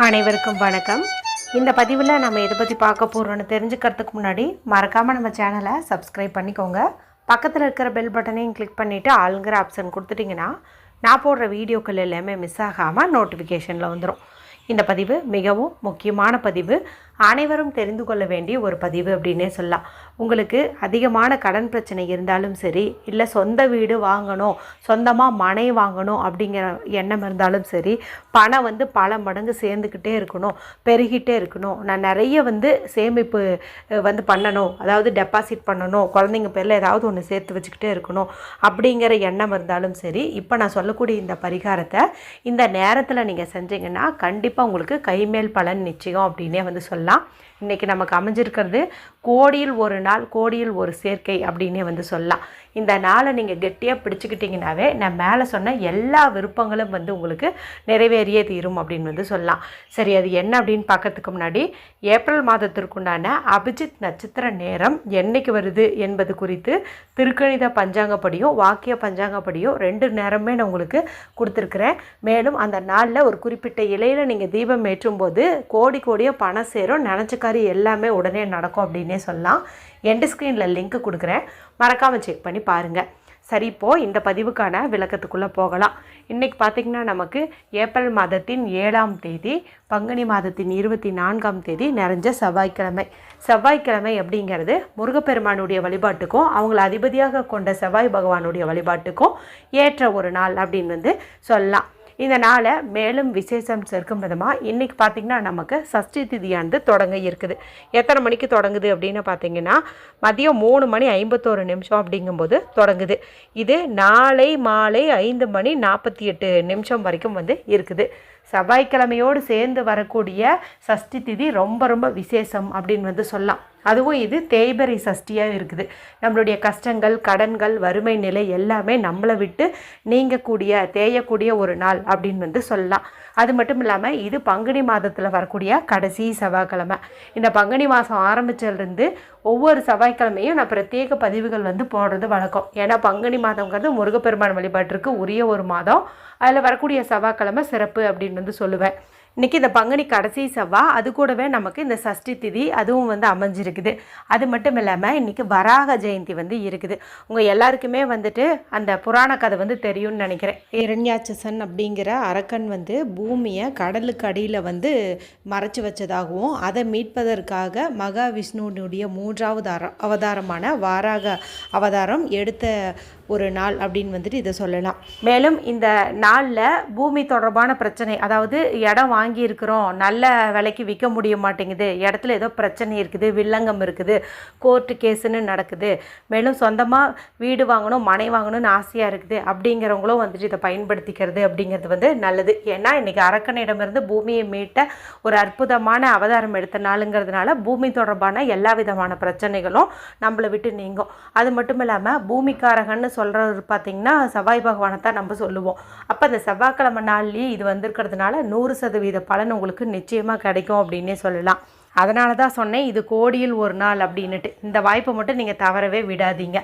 அனைவருக்கும் வணக்கம். இந்த பதிவில் நம்ம எதை பற்றி பார்க்க போகிறோன்னு தெரிஞ்சுக்கிறதுக்கு முன்னாடி மறக்காமல் நம்ம சேனலை சப்ஸ்கிரைப் பண்ணிக்கோங்க. பக்கத்தில் இருக்கிற பெல் பட்டனையும் கிளிக் பண்ணிவிட்டு ஆளுங்கிற ஆப்ஷன் கொடுத்துட்டிங்கன்னா நான் போடுற வீடியோக்கள் எல்லாமே மிஸ் ஆகாமல் நோட்டிஃபிகேஷனில் வந்துடும். இந்த பதிவு மிகவும் முக்கியமான பதிவு, அனைவரும் தெரிந்து கொள்ள வேண்டிய ஒரு பதிவு அப்படின்னே சொல்லலாம். உங்களுக்கு அதிகமான கடன் பிரச்சனை இருந்தாலும் சரி, இல்லை சொந்த வீடு வாங்கணும், சொந்தமாக மனை வாங்கணும் அப்படிங்கிற எண்ணம் இருந்தாலும் சரி, பணம் பல மடங்கு சேர்ந்துக்கிட்டே இருக்கணும், பெருகிட்டே இருக்கணும், நான் நிறைய சேமிப்பு பண்ணணும், அதாவது டெபாசிட் பண்ணணும், குழந்தைங்க பேரில் ஏதாவது ஒன்று சேர்த்து வச்சுக்கிட்டே இருக்கணும் அப்படிங்கிற எண்ணம் இருந்தாலும் சரி, இப்போ நான் சொல்லக்கூடிய இந்த பரிகாரத்தை இந்த நேரத்தில் நீங்கள் செஞ்சீங்கன்னா கண்டிப்பாக உங்களுக்கு கைமேல் பலன் நிச்சயம் அப்படின்னே சொல்லலாம். இன்றைக்கி நமக்கு அமைஞ்சிருக்கிறது கோடியில் ஒரு நாள், கோடியில் ஒரு சேர்க்கை அப்படின்னே சொல்லலாம். இந்த நாளை நீங்கள் கெட்டியாக பிடிச்சிக்கிட்டிங்கனாவே நான் மேலே சொன்ன எல்லா விருப்பங்களும் உங்களுக்கு நிறைவேறியே தீரும் அப்படின்னு சொல்லலாம். சரி, அது என்ன அப்படின்னு பார்க்கறதுக்கு முன்னாடி ஏப்ரல் மாதத்திற்குண்டான அபிஜித் நட்சத்திர நேரம் என்னைக்கு வருது என்பது குறித்து திருக்கணித பஞ்சாங்கப்படியும் வாக்கிய பஞ்சாங்கப்படியும் 2 நேரமே நான் உங்களுக்கு கொடுத்துருக்குறேன். மேலும் அந்த நாளில் ஒரு குறிப்பிட்ட இலையில் நீங்கள் தீபம் ஏற்றும் போது கோடி கோடியாக பணம் சேரும், நினச்சக்காரி எல்லாமே உடனே நடக்கும் அப்படின்னே சொல்லலாம். எண்டு ஸ்க்ரீனில் லிங்க் கொடுக்குறேன், மறக்காமல் செக் பண்ணி பாருங்கள். சரி, இப்போது இந்த பதிவுக்கான விளக்கத்துக்குள்ளே போகலாம். இன்றைக்கி பார்த்திங்கன்னா நமக்கு ஏப்ரல் மாதத்தின் 7ஆம் தேதி, பங்குனி மாதத்தின் 24ஆம் தேதி நிறைஞ்ச செவ்வாய்க்கிழமை. செவ்வாய்க்கிழமை அப்படிங்கிறது முருகப்பெருமானுடைய வழிபாட்டுக்கும் அவங்கள அதிபதியாக கொண்ட செவ்வாய் பகவானுடைய வழிபாட்டுக்கும் ஏற்ற ஒரு நாள் அப்படின்னு சொல்லலாம். இந்த நாளை மேலும் விசேஷம் சேர்க்கும் விதமாக இன்றைக்கி பார்த்திங்கன்னா நமக்கு சஷ்டி திதியானது தொடங்க இருக்குது. எத்தனை மணிக்கு தொடங்குது அப்படின்னு பார்த்திங்கன்னா மதியம் 3:51 அப்படிங்கும்போது தொடங்குது. இது நாளை மாலை 5:48 வரைக்கும் இருக்குது. செவ்வாய்க்கிழமையோடு சேர்ந்து வரக்கூடிய சஷ்டி திதி ரொம்ப ரொம்ப விசேஷம் அப்படின்னு சொல்லலாம். அதுவும் இது தேய்பிறை சஷ்டியாக இருக்குது. நம்மளுடைய கஷ்டங்கள், கடன்கள், வறுமை நிலை எல்லாமே நம்மளை விட்டு நீங்கக்கூடிய, தேயக்கூடிய ஒரு நாள் அப்படின்னு சொல்லலாம். அது மட்டும் இல்லாமல் இது பங்குனி மாதத்தில் வரக்கூடிய கடைசி செவ்வாய்க்கிழமை. இந்த பங்குனி மாதம் ஆரம்பிச்சிலிருந்து ஒவ்வொரு செவ்வாய்க்கிழமையும் நான் பிரத்யேக பதிவுகள் போடுறது வழக்கம். ஏன்னா பங்குனி மாதங்கிறது முருகப்பெருமான் வழிபாட்டிற்கு உரிய ஒரு மாதம். அதில் வரக்கூடிய செவ்வாய்க்கிழமை சிறப்பு அப்படின்னு சொல்லுவேன். இன்றைக்கி இந்த பங்குனி கடைசி செவ்வாய், அது கூடவே நமக்கு இந்த சஷ்டி திதி அதுவும் அமைஞ்சிருக்குது. அது மட்டும் இல்லாமல் இன்றைக்கி வராக ஜெயந்தி இருக்குது. உங்கள் எல்லாருக்குமே அந்த புராண கதை தெரியும்னு நினைக்கிறேன். இரண்யாட்சசன் அப்படிங்கிற அரக்கன் பூமியை கடலுக்கு அடியில் மறைச்சி வச்சதாகவும் அதை மீட்பதற்காக மகாவிஷ்ணுனுடைய 3வது அவதாரமான வாராக அவதாரம் எடுத்த ஒரு நாள் அப்படின்னு இதை சொல்லலாம். மேலும் இந்த நாளில் பூமி தொடர்பான பிரச்சனை, அதாவது இடம் வாங்கியிருக்கிறோம், நல்ல விலைக்கு விற்க முடிய மாட்டேங்குது, இடத்துல ஏதோ பிரச்சனை இருக்குது, வில்லங்கம் இருக்குது, கோர்ட்டு கேஸுன்னு நடக்குது, மேலும் சொந்தமாக வீடு வாங்கணும், மனை வாங்கணும்னு ஆசையாக இருக்குது அப்படிங்கிறவங்களும் இதை பயன்படுத்திக்கிறது அப்படிங்கிறது நல்லது. ஏன்னா இன்றைக்கி அரக்கனிடமிருந்து பூமியை மீட்ட ஒரு அற்புதமான அவதாரம் எடுத்த நாளுங்கிறதுனால பூமி தொடர்பான எல்லா விதமான பிரச்சனைகளும் நம்மளை விட்டு நீங்கும். அது மட்டும் இல்லாமல் பூமிக்காரகன்னு சொல்கிறது பார்த்திங்கன்னா செவ்வாய் பகவானை தான் நம்ம சொல்லுவோம். அப்போ அந்த செவ்வாய்க்கிழமை நாள்லேயே இது வந்திருக்கிறதுனால 100% பலன் உங்களுக்கு நிச்சயமாக கிடைக்கும் அப்படின்னே சொல்லலாம். அதனால தான் சொன்னேன் இது கோடியில் ஒரு நாள் அப்படின்னுட்டு. இந்த வாய்ப்பை மட்டும் நீங்கள் தவறவே விடாதீங்க.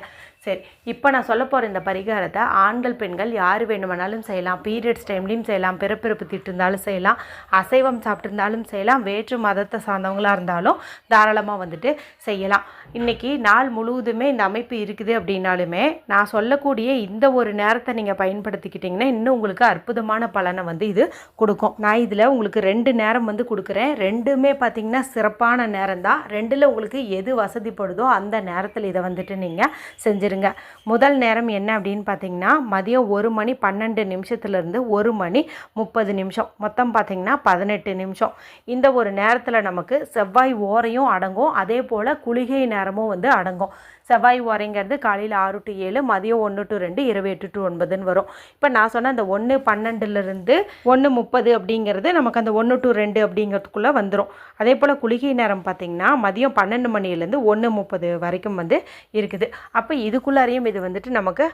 சரி, இப்போ நான் சொல்ல போகிற இந்த பரிகாரத்தை ஆண்கள் பெண்கள் யார் வேணுமானாலும் செய்யலாம். பீரியட்ஸ் டைம்லேயும் செய்யலாம், பிறப்பிறப்பு திட்டு இருந்தாலும் செய்யலாம், அசைவம் சாப்பிட்ருந்தாலும் செய்யலாம், வேற்று மதத்தை சார்ந்தவங்களாக இருந்தாலும் தாராளமாக செய்யலாம். இன்றைக்கி நாள் முழுவதுமே இந்த அமைப்பு இருக்குது அப்படின்னாலுமே நான் சொல்லக்கூடிய இந்த ஒரு நேரத்தை நீங்கள் பயன்படுத்திக்கிட்டிங்கன்னா இன்னும் உங்களுக்கு அற்புதமான பலனை இது கொடுக்கும். நான் இதில் உங்களுக்கு 2 நேரம் கொடுக்குறேன். 2மே பார்த்திங்கன்னா சிறப்பான நேரம் தான். 2ல் உங்களுக்கு எது வசதிப்படுதோ அந்த நேரத்தில் இதை நீங்கள் செஞ்சிருங்க. முதல் நேரம் என்ன அப்படின்னு பார்த்தீங்கன்னா மதியம் 1:12 1:30 மொத்தம் பார்த்தீங்கன்னா 18 நிமிஷம். இந்த ஒரு நேரத்தில் நமக்கு செவ்வாய் ஓரையும் அடங்கும், அதே போல் குளிகை நேரமும் அடங்கும். செவ்வாய் ஓரைங்கிறது காலையில் 6 to 7, மதியம் 1 to 2, இரவு 8 to 9 வரும். இப்போ நான் சொன்ன அந்த 1:12 1:30 அப்படிங்கிறது நமக்கு அந்த 1 to 2 அப்படிங்கிறதுக்குள்ளே வந்துடும். அதே போல் குளிகை நேரம் பார்த்திங்கன்னா மதியம் 12 மணிலேருந்து 1:30 வரைக்கும் இருக்குது. அப்போ இதுக்குள்ளாரையும் இது நமக்கு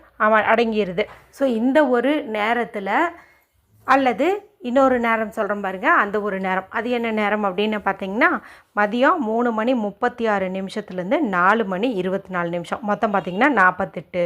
அடங்கிடுது. ஸோ இந்த ஒரு நேரத்தில் அல்லது இன்னொரு நேரம் சொல்கிறோம் பாருங்கள், அந்த ஒரு நேரம் அது என்ன நேரம் அப்படின்னு பார்த்தீங்கன்னா மதியம் 3:36 4:24 மொத்தம் பார்த்திங்கன்னா 48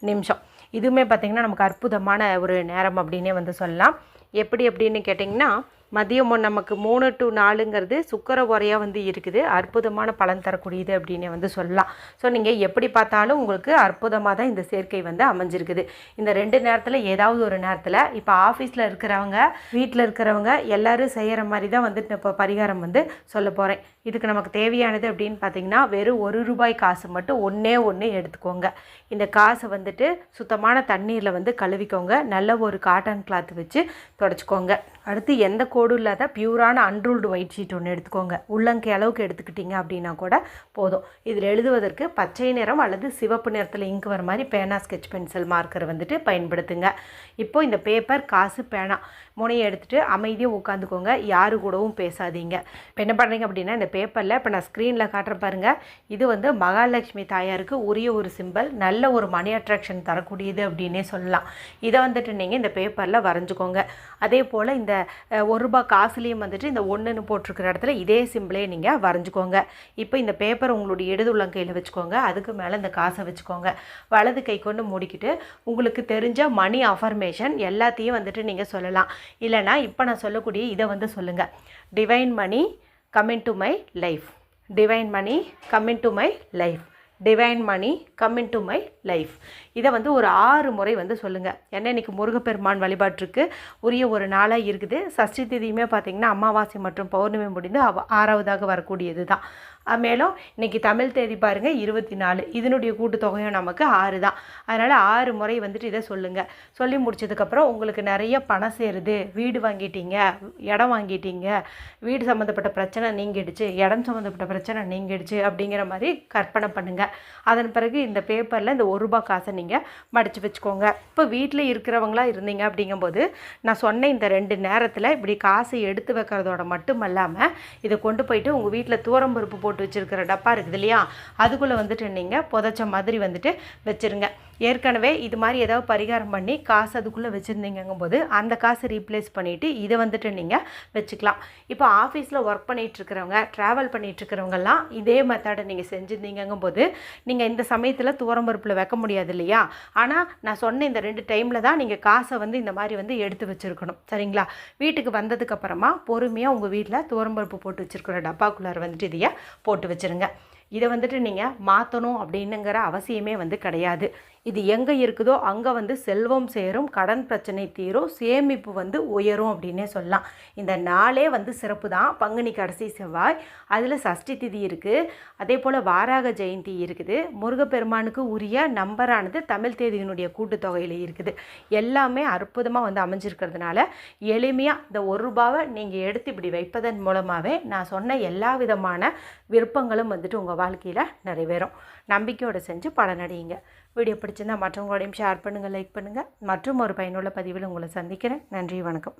நிமிஷம். இதுவுமே பார்த்திங்கன்னா நமக்கு அற்புதமான ஒரு நேரம் அப்படின்னே சொல்லலாம். எப்படி அப்படின்னு கேட்டிங்கன்னா மதியம் நமக்கு 3 to 4ங்கிறது சுக்கிர உரையாக வந்து இருக்குது. அற்புதமான பலன் தரக்கூடியது அப்படின்னு வந்து சொல்லலாம். ஸோ நீங்கள் எப்படி பார்த்தாலும் உங்களுக்கு அற்புதமாக தான் இந்த சேர்க்கை வந்து அமைஞ்சிருக்குது. இந்த 2 நேரத்தில் ஏதாவது ஒரு நேரத்தில் இப்போ ஆஃபீஸில் இருக்கிறவங்க, வீட்டில் இருக்கிறவங்க எல்லோரும் செய்கிற மாதிரி தான் வந்துட்டு இப்போ பரிகாரம் வந்து சொல்ல போகிறேன். இதுக்கு நமக்கு தேவையானது அப்படின்னு பார்த்தீங்கன்னா வெறும் ₹1 காசு மட்டும் ஒன்று எடுத்துக்கோங்க. இந்த காசை வந்துட்டு சுத்தமான தண்ணீரில் வந்து கழுவிக்கோங்க. நல்ல ஒரு காட்டன் கிளாத் வச்சு தொடச்சிக்கோங்க. அடுத்து எந்த கோடும் இல்லாத பியூரான அன்ரூல்டு ஒயிட் ஷீட் ஒன்று எடுத்துக்கோங்க. உள்ளங்கை அளவுக்கு எடுத்துக்கிட்டிங்க அப்படின்னா கூட போதும். இதில் எழுதுவதற்கு பச்சை நிறம் அல்லது சிவப்பு நிறத்தில் இங்கு வர மாதிரி பேனா, ஸ்கெட்ச் பென்சில், மார்க்கர் வந்துட்டு பயன்படுத்துங்க. இப்போது இந்த பேப்பர், காசு, பேனா முனையை எடுத்துகிட்டு அமைதியாக உட்காந்துக்கோங்க. யாரு கூடவும் பேசாதீங்க. இப்போ என்ன பண்ணுறீங்க அப்படின்னா இந்த பேப்பரில் இப்போ நான் ஸ்க்ரீனில் காட்டுற பாருங்கள், இது வந்து மகாலட்சுமி தாயாருக்கு உரிய ஒரு சிம்பிள், நல்ல ஒரு மணி அட்ராக்ஷன் தரக்கூடியது அப்படின்னே சொல்லலாம். இதை வந்துட்டு நீங்கள் இந்த பேப்பரில் வரைஞ்சிக்கோங்க. அதே போல் இந்த ₹1 காசுலேயும் வந்துட்டு இந்த 1ன்னு போட்டிருக்கிற இடத்துல இதே சிம்பிளே நீங்கள் வரைஞ்சிக்கோங்க. இப்போ இந்த பேப்பர் உங்களுடைய இடது உள்ளங்கையில் வச்சுக்கோங்க. அதுக்கு மேலே இந்த காசை வச்சுக்கோங்க. வலது கை கொண்டு மூடிக்கிட்டு உங்களுக்கு தெரிஞ்ச மணி அஃபர்மேஷன் எல்லாத்தையும் வந்துட்டு நீங்கள் சொல்லலாம். இல்லைனா இப்போ நான் சொல்லக்கூடிய இதை வந்து சொல்லுங்கள். Divine money coming to my life, divine money coming to my life, divine money coming to my life. இதை வந்து ஒரு 6 முறை வந்து சொல்லுங்கள். ஏன்னா இன்றைக்கி முருகப்பெருமான் வழிபாட்டிற்கு உரிய ஒரு நாளாக இருக்குது. சஷ்டி திதியுமே பார்த்திங்கன்னா அமாவாசை மற்றும் பௌர்ணமி முடிந்து 6வதாக வரக்கூடியது தான். மேலும் இன்றைக்கி தமிழ் தேதி பாருங்கள் 24, இதனுடைய கூட்டுத்தொகையும் நமக்கு 6 தான். அதனால் 6 முறை வந்துட்டு இதை சொல்லுங்கள். சொல்லி முடிச்சதுக்கப்புறம் உங்களுக்கு நிறைய பணம் சேருது, வீடு வாங்கிட்டீங்க, இடம் வாங்கிட்டீங்க, வீடு சம்மந்தப்பட்ட பிரச்சனை நீங்கிடுச்சு, இடம் சம்மந்தப்பட்ட பிரச்சனை நீங்கிடுச்சு அப்படிங்கிற மாதிரி கற்பனை பண்ணுங்கள். அதன் பிறகு இந்த பேப்பரில் இந்த ₹1 காசை நீங்கள் மடித்து வச்சுக்கோங்க. இப்போ வீட்டில் இருக்கிறவங்களா இருந்தீங்க அப்படிங்கும்போது நான் சொன்ன இந்த 2 நேரத்தில் இப்படி காசை எடுத்து வைக்கிறதோட மட்டும் இல்லாமல் இதை கொண்டு போயிட்டு உங்கள் வீட்டில் தூரம்பருப்பு போட்டு வச்சுருக்கிற டப்பா இருக்குது இல்லையா, அதுக்குள்ளே வந்துட்டு நீங்கள் புதைச்ச மாதிரி வந்துட்டு வச்சுருங்க. ஏற்கனவே இது மாதிரி ஏதாவது பரிகாரம் பண்ணி காசு அதுக்குள்ளே வச்சுருந்தீங்கும்போது அந்த காசை ரீப்ளேஸ் பண்ணிவிட்டு இதை வந்துட்டு நீங்கள் வச்சுக்கலாம். இப்போ ஆஃபீஸில் ஒர்க் பண்ணிகிட்ருக்கிறவங்க, ட்ராவல் பண்ணிகிட்ருக்கிறவங்கெல்லாம் இதே மெத்தடை நீங்கள் செஞ்சுருந்தீங்கும்போது நீங்கள் இந்த சமயத்தில் துவரம்பருப்பில் வைக்க முடியாது இல்லையா. ஆனால் நான் சொன்ன இந்த 2 டைமில் தான் நீங்கள் காசை வந்து இந்த மாதிரி வந்து எடுத்து வச்சுருக்கணும். சரிங்களா. வீட்டுக்கு வந்ததுக்கப்புறமா பொறுமையாக உங்கள் வீட்டில் துவரம்பருப்பு போட்டு வச்சுருக்கிற டப்பாக்குள்ளார வந்துட்டு இதையை போட்டு வச்சுருங்க. இதை வந்துட்டு நீங்கள் மாற்றணும் அப்படின்னுங்கிற அவசியமே வந்து கிடையாது. இது எங்கே இருக்குதோ அங்கே வந்து செல்வம் சேரும், கடன் பிரச்சனை தீரும், சேமிப்பு வந்து உயரும் அப்படின்னே சொல்லலாம். இந்த நாளே வந்து சிறப்பு தான். பங்குனி கடைசி செவ்வாய், அதில் சஷ்டி திதி இருக்குது, அதே போல் வாராக ஜெயந்தி இருக்குது, முருகப்பெருமானுக்கு உரிய நம்பரானது தமிழ் தேதியினுடைய கூட்டுத்தொகையில் இருக்குது. எல்லாமே அற்புதமாக வந்து அமைஞ்சிருக்கிறதுனால எளிமையாக இந்த ₹1 நீங்கள் எடுத்து இப்படி வைப்பதன் மூலமாகவே நான் சொன்ன எல்லா விதமான விருப்பங்களும் வந்துட்டு உங்கள் வாழ்க்கையில் நிறைவேறும். நம்பிக்கையோடு செஞ்சு பலனடையுங்க. வீடியோ பிடிச்சிருந்தால் மற்றவங்களோடையும் ஷேர் பண்ணுங்கள், லைக் பண்ணுங்கள். மற்றும் ஒரு பயனுள்ள பதிவில் உங்களை சந்திக்கிறேன். நன்றி, வணக்கம்.